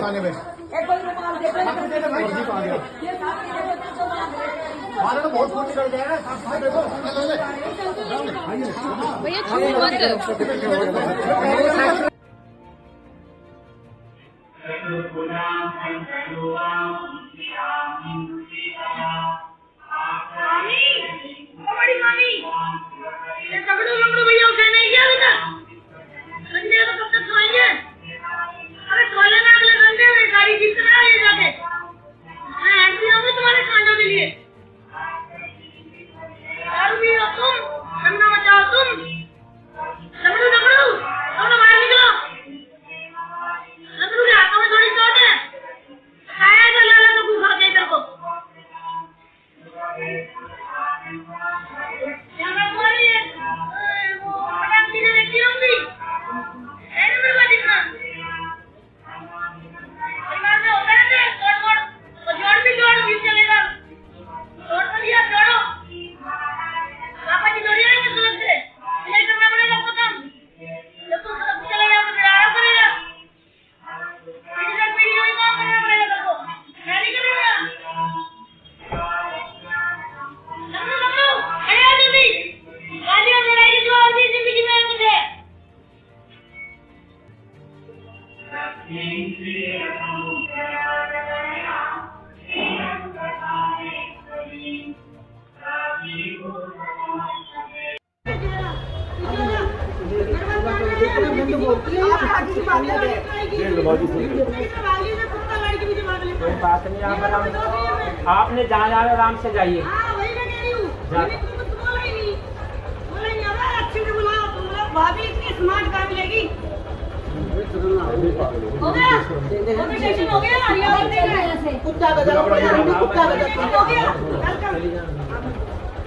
खाने में तो बहुत छोटी कर दिया है भैया छू मत। भैया उठे नहीं किया अभी तक संडे को कब तक सोएंगे? अरे सोने में अगले घंटे में गाड़ी कितना ले जाके मैं एंट्री होंगे तुम्हारे खानों के लिए। दारू भी हो तुम, ठंडा मचाओ तुम। लकड़ू लकड़ू दोनों बाहर निकलो। लकड़ू के हाथों में थोड़ी चोट है, खाया तो लाला तो भूखा के इधर को क्या बात हो रही है? वो पटाख की देखी होंगी ऐसे में बात इतना परिवार में होता है ना जोड़ जोड़ तो जोड़ भी चलेगा। जोड़ तो लिया जोड़ो पापा जी जोड़िए नहीं सुलग से नहीं करना पड़ेगा आपको काम। जब तुम सब चले जाओ तो फिर आराम करेगा। इधर पीढ़ी हुई काम करना पड़ेगा सबको, मैं नहीं करूँगा। लखनऊ लखनऊ अरे आ जल्दी गालियाँ लड़ाई की जो और भी जिंदगी में है मुझे। कोई बात नहीं, आप आराम, आपने जहाँ जाना आराम से जाइए। भाभी इतनी स्मार्ट कार मिलेगी। हो गया स्टेशन हो गया कुत्ता का हो गया।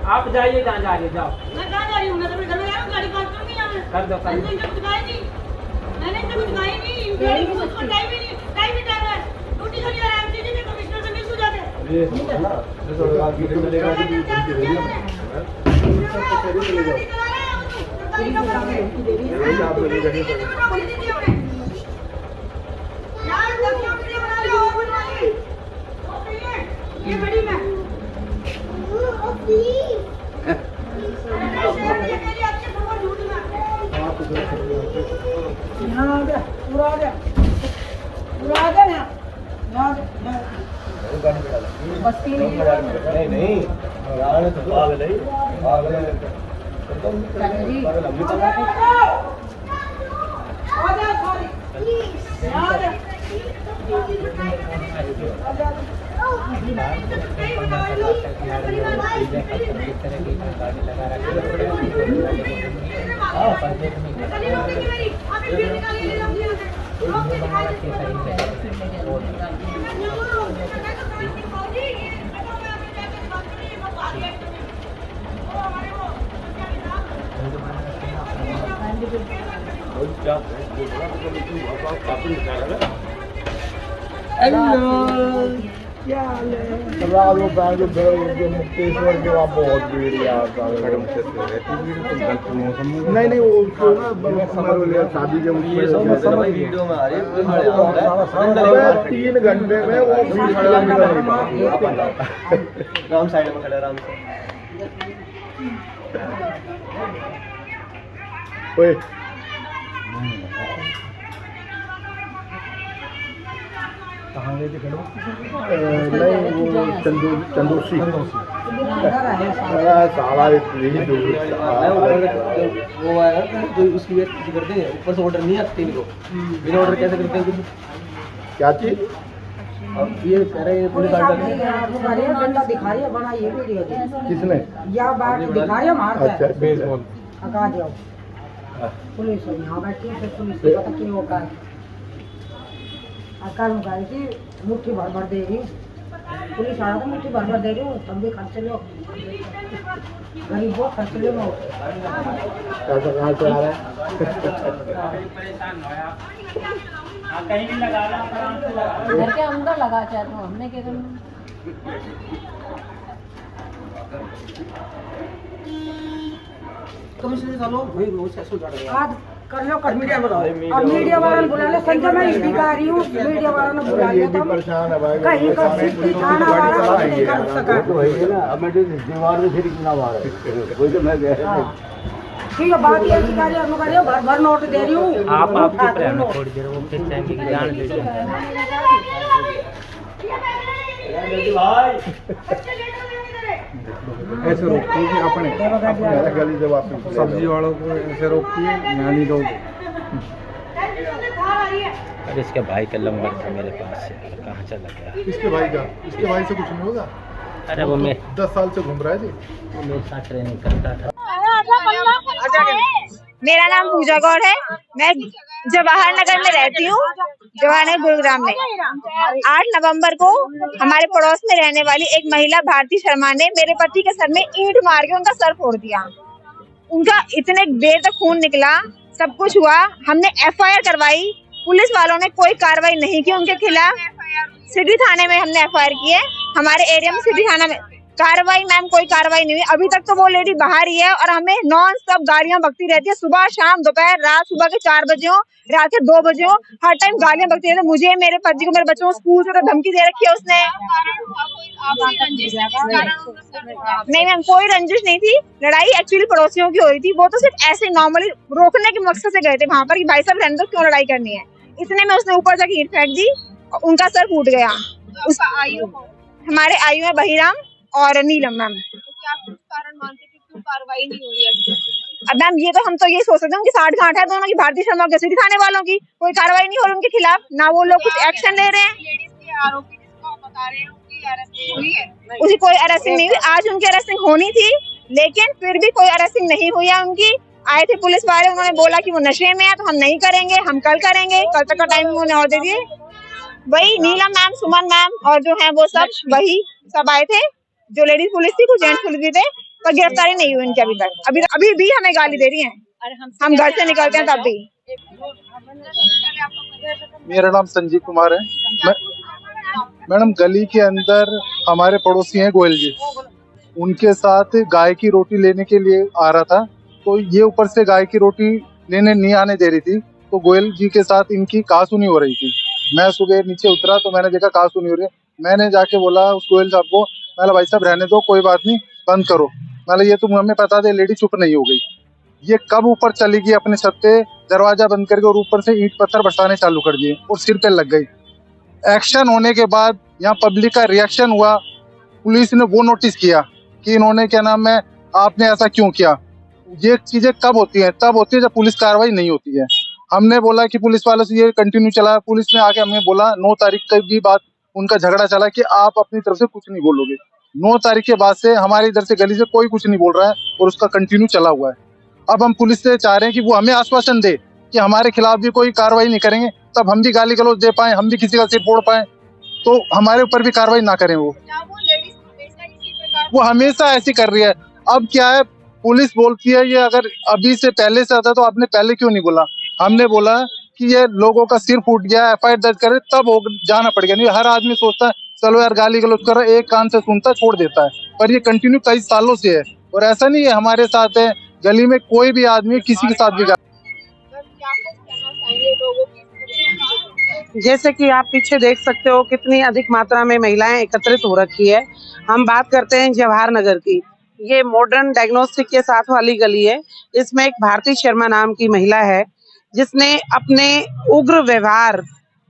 आप जाइए जहाँ जा रही, जाओ। मैं कहाँ जा रही हूँ? मैं तो अपने घर में जा रहा हूँ, गाड़ी पार्क करूँगी यहाँ पे। कर दो कर दो। मैंने कुछ खाया नहीं, मैंने तो कुछ खाया नहीं। गाड़ी को कुछ टाइम ही नहीं है। ड्यूटी छोड़ी आराम से जी कमिश्नर से मिल तो जाते। ये बड़ी मैं यहाँ आ गया, पूरा आ गया, पूरा आ गया ना। बस्ती नहीं तो पागल है मुक्तेश्वर के वहाँ बहुत भीड़ यार। नहीं वो शादी के वीडियो में आ रही है 3 घंटे में वो भीड़ राम साइड में खड़ा आराम से। ओए कहाँ गए थे खड़ो? नहीं वो चंदोसी साला यही दूर वो आएगा तो उसकी वेट करते हैं। ऊपर से ऑर्डर नहीं आते इनको, बिना ऑर्डर कैसे करते हैं? क्या चीज? अब ये कह रहे हैं पुलिस ऑर्डर दिखा रही है बना ये वीडियो किसने या बात दिखा रही है मारता है। अच्छा बेसबॉल हटा जाओ पुलिस यहाँ बैठी है। पुलिस को पता क्यों होता है? आकार मुकारी की मुट्ठी भर भर दे रही। पुलिस आ रहा था मुट्ठी भर भर दे रही हूँ। तब भी खर्च लो, गरीब बहुत खर्च लो। पैसा कहाँ से आ रहा है? कहीं भी लगा लो, आराम से लगा लो। घर के अंदर लगा चाहे तो हमने क्या करना। कमिश्नर चलो वही रोज 600 चढ़ गया। कर लो कर मीडिया बताओ। अब मीडिया वालों ने बुला लिया, संजय मैं स्पीकर आ रही हूँ, मीडिया वालों ने बुला लिया था, कहीं का सिटी थाना वाला नहीं कर सका। दीवार में फिर कितना बार है वही तो मैं गया। ठीक है, बात ये अधिकारी भर भर नोट दे रही हूँ। आप चुप रहना थोड़ी देर, वो फिर चाहेंगे कि जान दीजिए। ऐसे रोकती है अपने गली जब आप सब्जी वालों को ऐसे रोकती है, नहीं दोगे। अरे इसके भाई का नंबर था मेरे पास से, कहाँ चला गया? इसके भाई से कुछ नहीं होगा। अरे वो मैं 10 साल से घूम रहा है जी। वो मेरे साथ ट्रेनिंग करता था। मेरा नाम पूजा गौड़ है, मैं जवाहर नगर में रहती हूँ, जवाहर नगर गुरुग्राम में। 8 नवंबर को हमारे पड़ोस में रहने वाली एक महिला भारती शर्मा ने मेरे पति के सर में ईंट मार के उनका सर फोड़ दिया। उनका इतने देर तक खून निकला, सब कुछ हुआ, हमने FIR करवाई, पुलिस वालों ने कोई कार्रवाई नहीं की उनके खिलाफ। सिटी थाने में हमने FIR की है, हमारे एरिया में सिटी थाना में कार्रवाई मैम कोई कार्रवाई नहीं हुई अभी तक। तो वो लेडी बाहर ही है और हमें नॉन स्टॉप गालियां बकती रहती है, सुबह शाम दोपहर रात, सुबह के 4 बजे हो, रात के 2 बजे हो, हर टाइम गालियां बकती रहती है। मुझे, मेरे पति को, मेरे बच्चों को स्कूल से धमकी दे रखी है उसने। नहीं मैम, कोई रंजिश नहीं थी, लड़ाई एक्चुअली पड़ोसियों की हो रही थी। वो तो सिर्फ ऐसे नॉर्मली रोकने के मकसद से गए थे वहां पर कि भाई साहब रहने दो, क्यों लड़ाई करनी है। इतने में उसने ऊपर तक ईंट फेंक दी, उनका सर फूट गया। हमारे आयु है बहिराम और नीलम मैम। कार्रवाई नहीं हो रही है? अब मैम ये तो हम तो यही सोच सकते हैं कि 60 गांठ है दोनों की, भारतीय शर्मा के सिटी थाने वालों की, कोई कार्रवाई नहीं हो रही उनके खिलाफ, ना वो लोग कुछ एक्शन ले रहे हैं। आरोपी जिसको आप बता रहे हैं उसकी अरेस्ट हुई है? उसकी कोई अरेस्टिंग नहीं हुई, आज उनकी अरेस्टिंग होनी थी लेकिन फिर भी कोई अरेस्टिंग नहीं हुई है उनकी। आए थे पुलिस वाले, उन्होंने बोला कि वो नशे में है तो हम नहीं करेंगे, हम कल करेंगे, कल तक का टाइम उन्होंने और दे दिए। वही नीलम मैम, सुमन मैम और जो है वो सब वही सब आए थे, जो लेडीज पुलिस थी, कुछ जेंट्स पुलिस भी थे, पर गिरफ्तारी नहीं हुई उनकी अभी तक। अभी भी हमें गाली दे रही हैं, हम घर से निकलते हैं तब भी। मेरा नाम संजीव कुमार है। मैडम गली के अंदर हमारे पड़ोसी हैं गोयल जी, उनके साथ गाय की रोटी लेने के लिए आ रहा था, तो ये ऊपर से गाय की रोटी लेने नहीं आने दे रही थी, तो गोयल जी के साथ इनकी कहासुनी हो रही थी। मैं सुबह नीचे उतरा तो मैंने देखा कहासुनी हो रही है। मैंने जाके बोला उस गोयल साहब को, मैंने भाई साहब रहने दो, कोई बात नहीं, बंद करो। मैंने ये तुम हमें बता दे। लेडी चुप नहीं हो गई। ये कब ऊपर चली गई अपने छत पे, दरवाजा बंद करके, और ऊपर से ईंट पत्थर बरसाने चालू कर दिए और सिर पे लग गई। एक्शन होने के बाद यहाँ पब्लिक का रिएक्शन हुआ, पुलिस ने वो नोटिस किया कि इन्होंने क्या नाम है, आपने ऐसा क्यों किया। ये चीजें कब होती हैं? तब होती है जब पुलिस कार्रवाई नहीं होती है। हमने बोला कि पुलिस वालों से ये कंटिन्यू चला, पुलिस ने आके हमें बोला 9 तारीख की भी बात उनका झगड़ा चला कि आप अपनी तरफ से कुछ नहीं बोलोगे। 9 तारीख के बाद से हमारी इधर से गली से कोई कुछ नहीं बोल रहा है और उसका कंटिन्यू चला हुआ है। अब हम पुलिस से चाह रहे हैं कि वो हमें आश्वासन दे कि हमारे खिलाफ भी कोई कार्रवाई नहीं करेंगे, तब हम भी गाली गलौज दे पाए, हम भी किसी का सिर फोड़ पाए, तो हमारे ऊपर भी कार्रवाई ना करें। वो हमेशा ऐसी कर रही है। अब क्या है, पुलिस बोलती है ये अगर अभी से पहले से आता तो आपने पहले क्यों नहीं बोला। हमने बोला कि ये लोगों का सिर फूट गया, FIR दर्ज करे, तब जाना पड़ गया। नहीं हर आदमी सोचता है चलो यार गाली गलौज कर, एक कान से सुनता है छोड़ देता है, पर ये कंटिन्यू कई सालों से है। और ऐसा नहीं है हमारे साथ है, गली में कोई भी आदमी किसी के साथ भी। जैसे कि आप पीछे देख सकते हो कितनी अधिक मात्रा में महिलाएं एकत्रित हो रखी है। हम बात करते हैं जवाहर नगर की। ये मॉडर्न डायग्नोस्टिक के साथ वाली गली है। इसमें एक भारती शर्मा नाम की महिला है जिसने अपने उग्र व्यवहार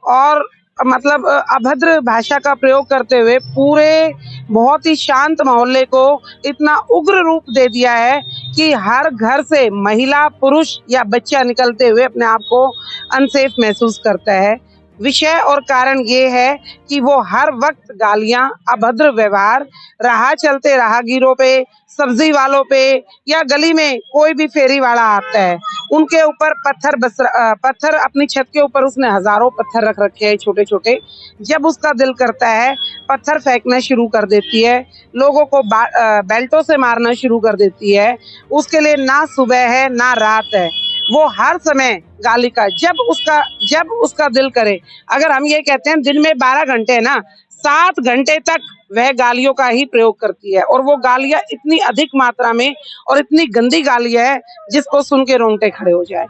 और मतलब अभद्र भाषा का प्रयोग करते हुए पूरे बहुत ही शांत मोहल्ले को इतना उग्र रूप दे दिया है कि हर घर से महिला, पुरुष या बच्चा निकलते हुए अपने आप को अनसेफ महसूस करता है। विषय और कारण ये है कि वो हर वक्त गालियां, अभद्र व्यवहार, राह चलते राहगीरों पे, सब्जी वालों पे या गली में कोई भी फेरी वाला आता है उनके ऊपर पत्थर अपनी छत के ऊपर उसने हजारों पत्थर रख रखे हैं छोटे छोटे। जब उसका दिल करता है पत्थर फेंकना शुरू कर देती है, लोगों को बेल्टों से मारना शुरू कर देती है। उसके लिए ना सुबह है ना रात है, वो हर समय गाली का जब उसका दिल करे। अगर हम ये कहते हैं दिन में 12 घंटे है ना, 7 घंटे तक वह गालियों का ही प्रयोग करती है, और वो गालियां इतनी अधिक मात्रा में और इतनी गंदी गालियां है जिसको सुन के रोंगटे खड़े हो जाए।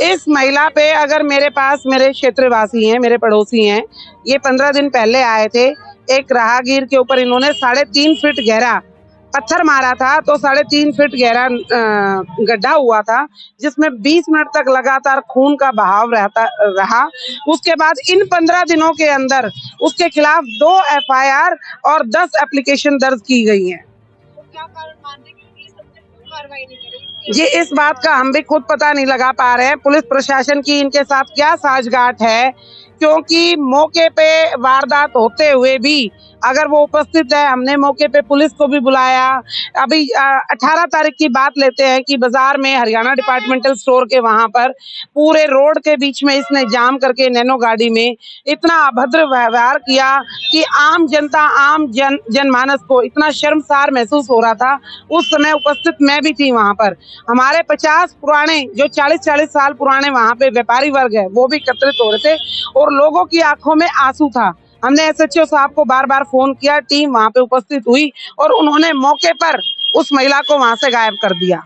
इस महिला पे अगर मेरे पास मेरे क्षेत्रवासी हैं, मेरे पड़ोसी हैं, ये 15 दिन पहले आए थे। एक राहगीर के ऊपर इन्होंने 3.5 फीट गहरा पत्थर मारा था, तो 3.5 फीट गहरा गड्ढा हुआ था जिसमें 20 मिनट तक लगातार खून का बहाव रहा। उसके बाद इन 15 दिनों के अंदर उसके खिलाफ 2 FIR और 10 एप्लीकेशन दर्ज की गई हैं। जी, इस बात का हम भी खुद पता नहीं लगा पा रहे हैं पुलिस प्रशासन की इनके साथ क्या साठगांठ है, क्योंकि मौके पे वारदात होते हुए भी अगर वो उपस्थित है, हमने मौके पे पुलिस को भी बुलाया। अभी 18 तारीख की बात लेते हैं कि बाजार में हरियाणा डिपार्टमेंटल स्टोर के वहां पर पूरे रोड के बीच में इसने जाम करके नैनो गाड़ी में इतना अभद्र व्यवहार किया कि आम जनता, आम जनमानस को इतना शर्मसार महसूस हो रहा था। उस समय उपस्थित मैं भी थी वहां पर। हमारे 50 पुराने, जो 40-40 साल पुराने वहां पे व्यापारी वर्ग है, वो भी एकत्रित हो रहे थे और लोगों की आंखों में आंसू था। हमने SHO साहब को बार बार फोन किया, टीम वहां पे उपस्थित हुई और उन्होंने मौके पर उस महिला को वहां से गायब कर दिया।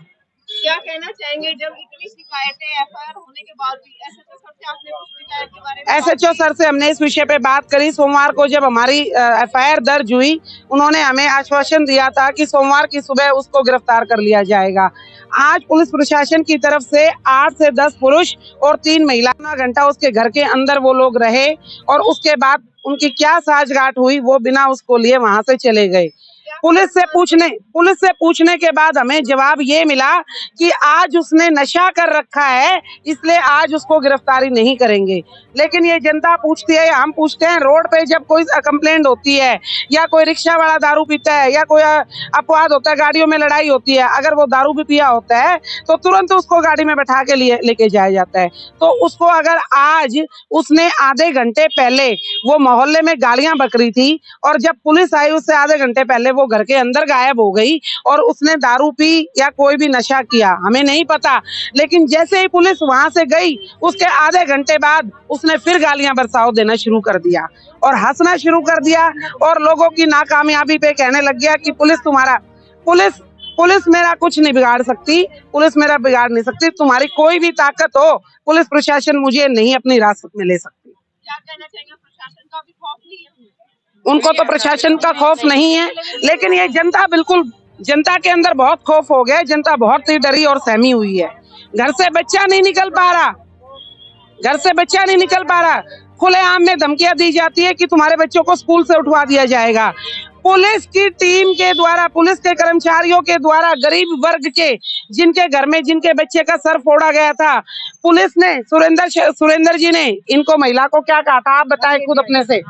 क्या कहना चाहेंगे, जब इतनी शिकायतें FIR होने के बाद भी SHO सर से आपने कुछ शिकायत के बारे में? SHO सर से हमने इस विषय पे बात करी। सोमवार को जब हमारी FIR दर्ज हुई, उन्होंने हमें आश्वासन दिया था कि सोमवार की सुबह उसको गिरफ्तार कर लिया जाएगा। आज पुलिस प्रशासन की तरफ से 8 से 10 पुरुष और 3 महिला 1 घंटा उसके घर के अंदर वो लोग रहे और उसके बाद उनकी क्या साठगांठ हुई वो बिना उसको लिए वहां से चले गए। पुलिस से पूछने के बाद हमें जवाब ये मिला कि आज उसने नशा कर रखा है, इसलिए आज उसको गिरफ्तारी नहीं करेंगे। लेकिन ये जनता पूछती है, हम पूछते हैं, रोड पे जब कोई कंप्लेंट होती है या कोई रिक्शा वाला दारू पीता है या कोई अपवाद होता है, गाड़ियों में लड़ाई होती है, अगर वो दारू भी पिया होता है तो तुरंत उसको गाड़ी में बैठा के लेके जाया जाता है। तो उसको अगर आज उसने आधे घंटे पहले वो मोहल्ले में गालियां बक रही थी और जब पुलिस आई उससे आधे घंटे पहले वो घर के अंदर गायब हो गई और उसने दारू पी या कोई भी नशा किया, हमें नहीं पता। लेकिन जैसे ही पुलिस वहां से गई उसके आधे घंटे बाद उसने फिर गालियां बरसाव देना शुरू कर दिया और हंसना शुरू कर दिया और लोगों की नाकामयाबी पे कहने लग गया कि पुलिस मेरा कुछ नहीं बिगाड़ सकती, पुलिस मेरा बिगाड़ नहीं सकती, तुम्हारी कोई भी ताकत हो, पुलिस प्रशासन मुझे नहीं अपनी हिरासत में ले सकती। क्या कहना चाहेंगे, प्रशासन का भी खौफ नहीं है? उनको तो प्रशासन का खौफ नहीं है, लेकिन ये जनता के अंदर बहुत खौफ हो गया। जनता बहुत ही डरी और सहमी हुई है। घर से बच्चा नहीं निकल पा रहा। खुलेआम में धमकियां दी जाती है कि तुम्हारे बच्चों को स्कूल से उठवा दिया जाएगा। पुलिस की टीम के द्वारा, पुलिस के कर्मचारियों के द्वारा गरीब वर्ग के जिनके घर में जिनके बच्चे का सर फोड़ा गया था, पुलिस ने, सुरेंद्र जी ने इनको, महिला को क्या कहा था, आप बताएं खुद अपने से।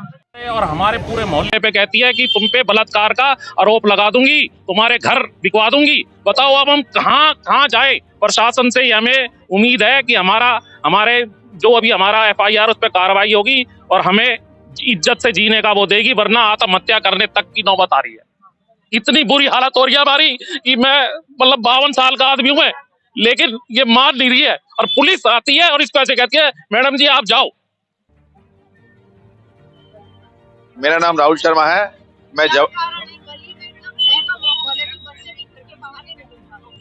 और हमारे पूरे मोहल्ले पे कहती है कि तुम पे बलात्कार का आरोप लगा दूंगी, तुम्हारे घर बिकवा दूंगी। बताओ अब हम कहाँ जाए? प्रशासन से हमें उम्मीद है कि हमारे जो अभी हमारा FIR उस पर कार्रवाई होगी और हमें इज्जत से जीने का वो देगी, वरना आत्महत्या करने तक की नौबत आ रही है। इतनी बुरी हालत हो रही है हमारी कि मैं 52 साल का आदमी हूँ, लेकिन ये मान नहीं रही है और पुलिस आती है और इसको ऐसे कहती है, मैडम जी आप जाओ। मेरा नाम राहुल शर्मा है।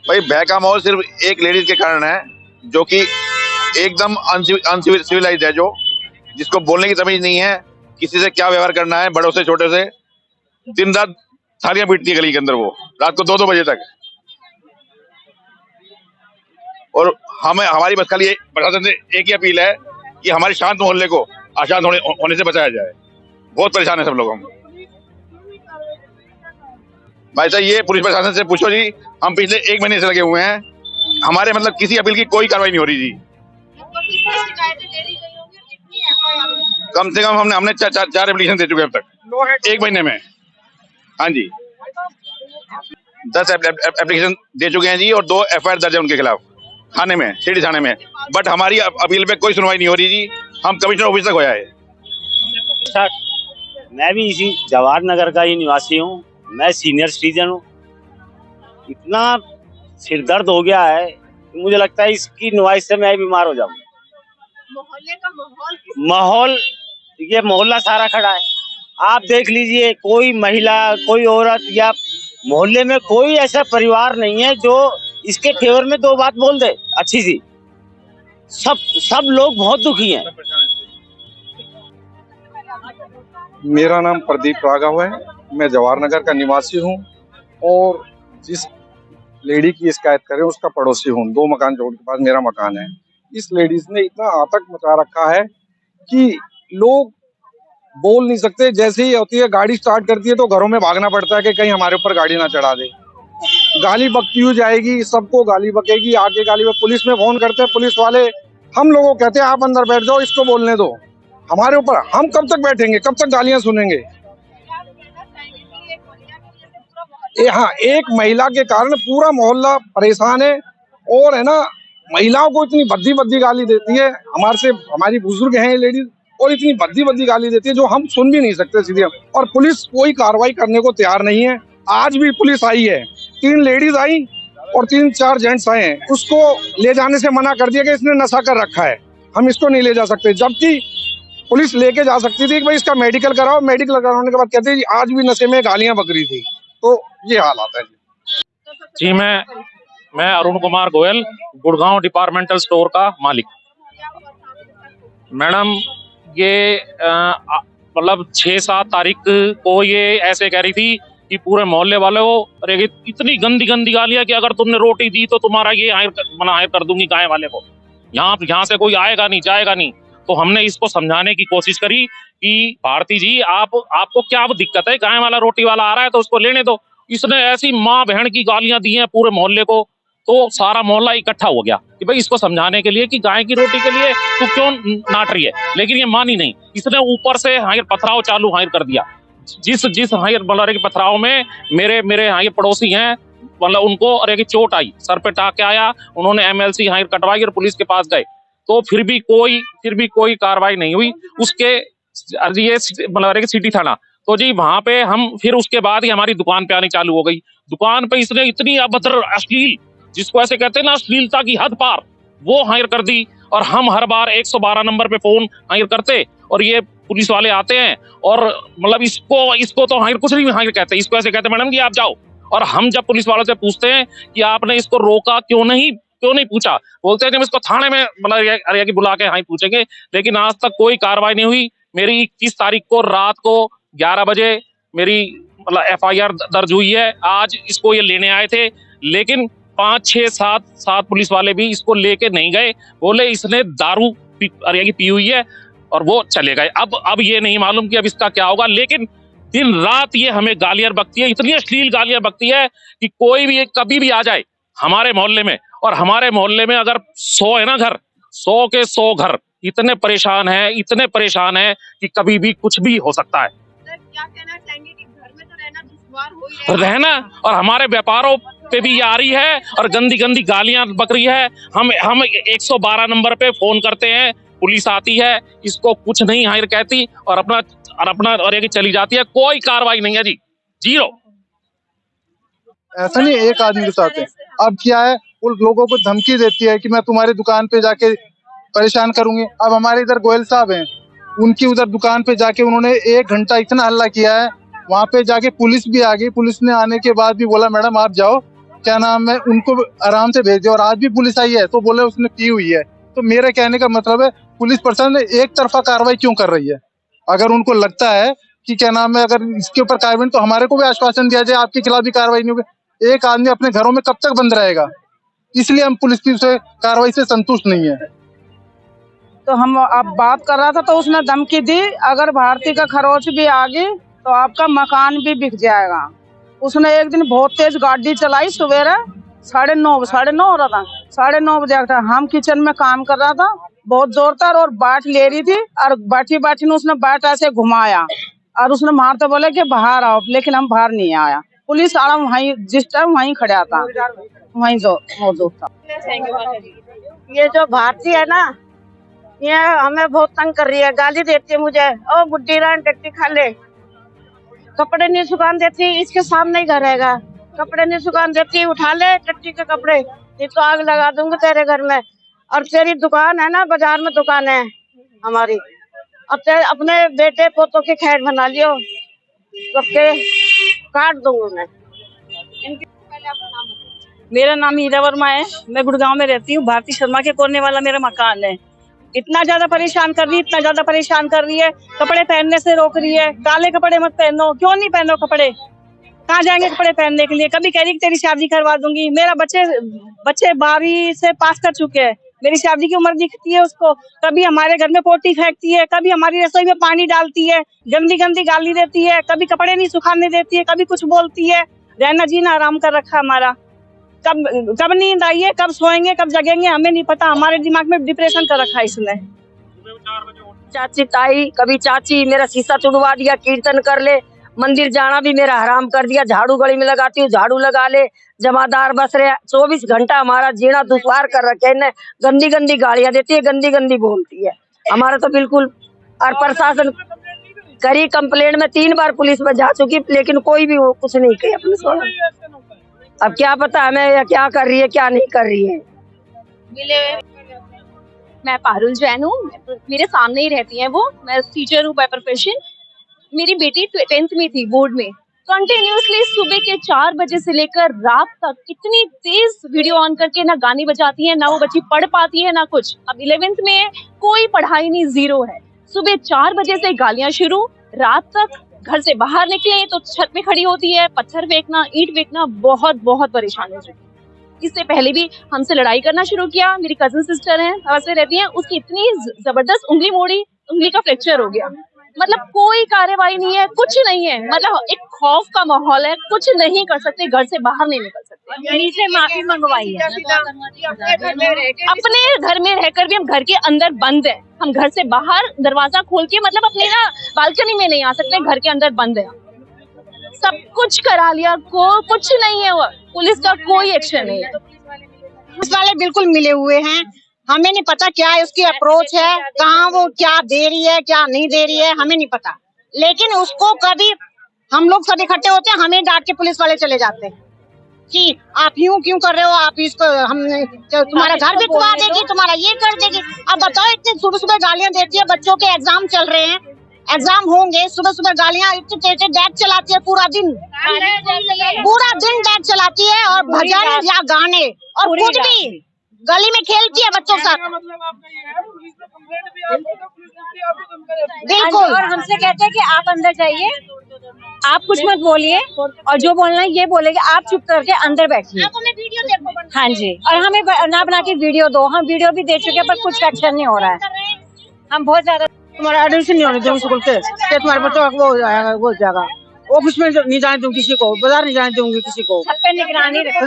भाई भय का माहौल सिर्फ एक लेडीज के कारण है जो कि एकदम अनसिविलाइज्ड है, जिसको बोलने की तमीज नहीं है, किसी से क्या व्यवहार करना है, बड़ों से छोटे से। दिन रात थालियां पीटती है गली के अंदर, वो रात को 2-2 बजे तक। और हमारी बस खाली प्रशासन से एक ही अपील है कि हमारे शांत मोहल्ले को अशांत होने से बचाया जाए। बहुत परेशान है सब लोग हम। भाई साहब ये पुलिस प्रशासन से पूछो जी, हम पिछले 1 महीने से लगे हुए हैं, हमारे किसी अपील की कोई कार्रवाई नहीं हो रही जी। कम से कम हमने 4 एप्लीकेशन दे चुके हैं अब तक 1 महीने में। हाँ जी, 10 एप्लीकेशन दे चुके हैं जी और 2 FIR दर्ज है उनके खिलाफ थाने में, सिटी थाने में। बट हमारी अपील पे कोई सुनवाई नहीं हो रही जी। हम कमिश्नर ऑफिस तक होया है। मैं भी इसी जवाहर नगर का ही निवासी हूँ। मैं सीनियर सिटीजन हूँ। इतना सिर दर्द हो गया है कि मुझे लगता है इसकी नुमाइश से मैं बीमार हो जाऊंगा। मोहल्ले का माहौल ये मोहल्ला सारा खड़ा है। आप देख लीजिए, कोई महिला, कोई औरत या मोहल्ले में कोई ऐसा परिवार नहीं है जो इसके फेवर में दो बात बोल दे अच्छी सी। सब लोग बहुत दुखी हैं। मेरा नाम प्रदीप राघव है, मैं जवाहर नगर का निवासी हूँ और जिस लेडी की शिकायत करें उसका पड़ोसी हूँ। 2 मकान जोड़ के पास मेरा मकान है। इस लेडीज ने इतना आतंक मचा रखा है कि लोग बोल नहीं सकते। जैसे ही होती है गाड़ी स्टार्ट करती है तो घरों में भागना पड़ता है कि कहीं हमारे ऊपर गाड़ी ना चढ़ा दे। गाली बकती हुई जाएगी, सबको गाली बकेगी। आगे गाली पुलिस में फोन करते हैं, पुलिस वाले हम लोगों को कहते हैं आप अंदर बैठ जाओ, इसको बोलने दो। हमारे ऊपर हम कब तक बैठेंगे, कब तक गालियां सुनेंगे। हाँ, एक महिला के कारण पूरा मोहल्ला परेशान है। और है ना, महिलाओं को इतनी भद्दी भद्दी गाली देती है, हमारी बुजुर्ग हैं लेडीज, और इतनी भद्दी भद्दी गाली देती है जो हम सुन भी नहीं सकते सीधे। और पुलिस कोई कार्रवाई करने को तैयार नहीं है। आज भी पुलिस आई है, 3 लेडीज आई और 3-4 जेंट्स आए हैं। उसको ले जाने से मना कर दिया कि इसने नशा कर रखा है, हम इसको नहीं ले जा सकते। जबकि पुलिस लेके जा सकती थी कि भाई इसका मेडिकल कराओ। मेडिकल कराने के बाद कहते हैं आज भी नशे में गालियां बक रही थी। तो ये हालात है जी। मैं अरुण कुमार गोयल, गुड़गांव डिपार्टमेंटल स्टोर का मालिक। मैडम, ये मतलब 6-7 तारीख को ये ऐसे कह रही थी कि पूरे मोहल्ले वाले को, अरे इतनी गंदी गंदी गालियां कि अगर तुमने रोटी दी तो तुम्हारा ये हायर कर दूंगी गाय वाले को। यहाँ से कोई आएगा नहीं, जाएगा नहीं। तो हमने इसको समझाने की कोशिश करी कि भारती जी आपको क्या दिक्कत है, गाय वाला रोटी वाला आ रहा है तो उसको लेने दो। इसने ऐसी माँ बहन की गालियां दी हैं पूरे मोहल्ले को, तो सारा मोहल्ला इकट्ठा हो गया कि भाई इसको समझाने के लिए कि गाय की रोटी के लिए तू क्यों नाट रही है। लेकिन ये मानी नहीं, इसने ऊपर से हायर पथराव चालू हायर कर दिया। जिस हायर मतलब के पथराव में मेरे हायर पड़ोसी हैं, मतलब उनको अरे की चोट आई, सर पे टाके आया। उन्होंने MLC हायर कटवाई और पुलिस के पास गए, तो फिर भी कोई कार्रवाई नहीं हुई। उसके ये मतलब सिटी थाना, तो जी वहां पे हम फिर उसके बाद ही हमारी दुकान पे आनी चालू हो गई। दुकान पे इसने इतनी अभद्र, अश्लील, जिसको ऐसे कहते हैं ना, अश्लीलता की हद पार, वो हायर कर दी। और हम हर बार 112 नंबर पे फोन हायर करते और ये पुलिस वाले आते हैं और मतलब इसको तो हायर कुछ नहीं हायर कहते, इसको ऐसे कहते मैडम कि आप जाओ। और हम जब पुलिस वालों से पूछते हैं कि आपने इसको रोका क्यों नहीं पूछा, बोलते हैं कि हम इसको थाने में मतलब अरे की बुला के हाई पूछेंगे। लेकिन आज तक कोई कार्रवाई नहीं हुई। मेरी 21 तारीख को रात को 11 बजे मेरी मतलब FIR दर्ज हुई है। आज इसको ये लेने आए थे, लेकिन 5, 6, 7 पुलिस वाले भी इसको लेके नहीं गए। बोले इसने दारू अरे की पी हुई है और वो चले गए। अब ये नहीं मालूम कि अब इसका क्या होगा। लेकिन दिन रात ये हमें गालियां बकती है, इतनी अश्लील गालियां बकती है कि कोई भी कभी भी आ जाए हमारे मोहल्ले में, और हमारे मोहल्ले में अगर 100 है ना घर, 100 के 100 घर इतने परेशान है कि कभी भी कुछ भी हो सकता है। सर, क्या कहना चाहेंगे कि घर में तो रहना दुश्वार हो ही रहना, और हमारे व्यापारों पे भी आ रही है और गंदी गंदी गालियां बक रही है। हम 112 नंबर पे फोन करते हैं, पुलिस आती है, इसको कुछ नहीं हायर कहती और अपना और ये चली जाती है। कोई कार्रवाई नहीं है जी, 0। ऐसा नहीं एक आदमी के साथ है। अब क्या है, उन लोगों को धमकी देती है कि मैं तुम्हारी दुकान पे जाके परेशान करूंगी। अब हमारे इधर गोयल साहब हैं, उनकी उधर दुकान पे जाके उन्होंने 1 घंटा इतना हल्ला किया है। वहां पे जाके पुलिस भी आ गई। पुलिस ने आने के बाद भी बोला मैडम आप जाओ, क्या नाम है, उनको आराम से भेज दिया। और आज भी पुलिस आई है तो बोले उसने पी हुई है। तो मेरे कहने का मतलब है, पुलिस प्रशासन एक तरफा कार्रवाई क्यों कर रही है? अगर उनको लगता है कि क्या नाम है, अगर इसके ऊपर कार्रवाई, तो हमारे को भी आश्वासन दिया जाए आपके खिलाफ भी कार्रवाई नहीं होगी। एक आदमी अपने घरों में कब तक बंद रहेगा? इसलिए हम पुलिस की कार्रवाई से संतुष्ट नहीं है। तो हम अब बात कर रहा था तो उसने धमकी दी, अगर भारती का खरोच भी आ गई तो आपका मकान भी बिक जाएगा। उसने एक दिन बहुत तेज गाड़ी चलाई, सवेरे 9:30 हो रहा था, 9:30 बजे था। हम किचन में काम कर रहा था, बहुत जोर था और बाट ले रही थी और बैठी ने उसने बाट ऐसे घुमाया और उसने मारते बोले कि बाहर आओ, लेकिन हम बाहर नहीं आया। पुलिस वाला वहीं जिस टाइम वहीं खड़ा था, वहीं जो मौजूद था। ये जो भारती है ना, ये हमें बहुत तंग कर रही है, गाली देती है मुझे, ओ बुड्ढी रान टट्टी खा ले, कपड़े नहीं सुखान देती, इसके सामने ही घर रहेगा, कपड़े नहीं सुखान देती, उठा ले टट्टी के कपड़े, ये तो आग लगा दूंगी तेरे घर में। और तेरी दुकान है ना, बाजार में दुकान है हमारी, अपने बेटे पोतों के खैर बना लियो, सबके काट दूंगा मैं। मेरा नाम हीरा वर्मा है, मैं गुड़गांव में रहती हूँ। भारती शर्मा के कोने वाला मेरा मकान है। इतना ज्यादा परेशान कर रही है, इतना ज्यादा परेशान कर रही है, कपड़े पहनने से रोक रही है। काले कपड़े मत पहनो, क्यों नहीं पहनो कपड़े? कहाँ जाएंगे कपड़े पहनने के लिए? कभी कह रही कि तेरी शादी करवा दूंगी। मेरा बच्चे 12वीं से पास कर चुके हैं, मेरी शादी की उम्र दिखती है उसको। कभी हमारे घर में पोटी फेंकती है, कभी हमारी रसोई में पानी डालती है, गंदी गंदी गाली देती है, कभी कपड़े नहीं सुखाने देती है, कभी कुछ बोलती है। रहना जीना आराम कर रखा हमारा। कब नींद आई है, कब सोएंगे, कब जगेंगे, हमें नहीं पता। हमारे दिमाग में डिप्रेशन कर रखा है इसने। चाची ताई, कभी चाची मेरा शीशा तुड़वा दिया, कीर्तन कर ले। मंदिर जाना भी मेरा हराम कर दिया। झाड़ू गली में लगाती हूँ, झाड़ू लगा ले। जमादार बस रहे 24 घंटा हमारा जीना दुश्वार कर रखे हैं। गंदी गंदी गालियां देती है, गंदी गंदी बोलती है। हमारा तो बिल्कुल। और प्रशासन करी कंप्लेंट में 3 बार पुलिस में जा चुकी, लेकिन कोई भी कुछ नहीं किया पुलिस वाला। अब क्या पता हमें क्या कर रही है क्या नहीं कर रही है। मैं पारुल जैन हूँ, मेरे सामने ही रहती हैं वो। मैं टीचर हूँ बाय प्रोफेशन। मेरी बेटी 10th में थी, बोर्ड में। कंटिन्यूसली सुबह के 4 बजे से लेकर रात तक इतनी तेज वीडियो ऑन करके ना गाने बजाती है, ना वो बच्ची पढ़ पाती है ना कुछ। अब 11th में कोई पढ़ाई नहीं, 0 है। सुबह 4 बजे से गालियां शुरू, रात तक। घर से बाहर निकले तो छत पे खड़ी होती है, पत्थर फेंकना, ईंट फेंकना, बहुत बहुत परेशान हो चुकी। इससे पहले भी हमसे लड़ाई करना शुरू किया। मेरी कजन सिस्टर है, हवस में रहती है, उसकी इतनी जबरदस्त उंगली मोड़ी, उंगली का फ्रैक्चर हो गया। मतलब कोई कार्यवाही नहीं है, कुछ नहीं है। मतलब एक खौफ का माहौल है, कुछ नहीं कर सकते, घर से बाहर नहीं निकल सकते। यहीं से माफी मंगवाई है। अपने घर में रहकर भी हम घर के अंदर बंद है। हम घर से बाहर दरवाजा खोल के मतलब अपने ना बालकनी में नहीं आ सकते, घर के अंदर बंद है। सब कुछ करा लिया, कुछ नहीं है। वो पुलिस का कोई एक्शन नहीं है। पुलिस वाले बिल्कुल मिले हुए हैं। हमें नहीं पता क्या है उसकी अप्रोच है, कहाँ वो क्या दे रही है क्या नहीं दे रही है, हमें नहीं पता। लेकिन उसको कभी हम लोग सब इकट्ठे होते हैं, हमें डांट के पुलिस वाले चले जाते हैं कि आप यूं क्यों कर रहे हो, आप इसको हम तुम्हारा घर बिकवा देगी, तुम्हारा ये कर देगी। अब बताओ, इतने सुबह सुबह गालियां देती है। बच्चों के एग्जाम चल रहे हैं, एग्जाम होंगे, सुबह सुबह गालियां, इतने तेज डैक चलाती है। पूरा दिन डैक चलाती है, और भजन या गाने और कुछ भी गली में खेलती है बच्चों के साथ। बिल्कुल। और हमसे कहते हैं कि आप अंदर जाइए, आप कुछ मत बोलिए, और जो बोलना है ये बोलेंगे, आप चुप करके अंदर बैठिए। हाँ जी, और हमें ना बना के वीडियो दो। हम वीडियो भी दे चुके हैं, पर कुछ एक्शन नहीं हो रहा है। हम बहुत ज्यादा। तुम्हारा एडमिशन नहीं होने दूंगी स्कूल के, तुम्हारे बच्चों को वो जाएगा। ऑफिस में नहीं जाने दूंगी किसी को, बाजार नहीं जाने दूंगी किसी को। सब पे निगरानी रखें।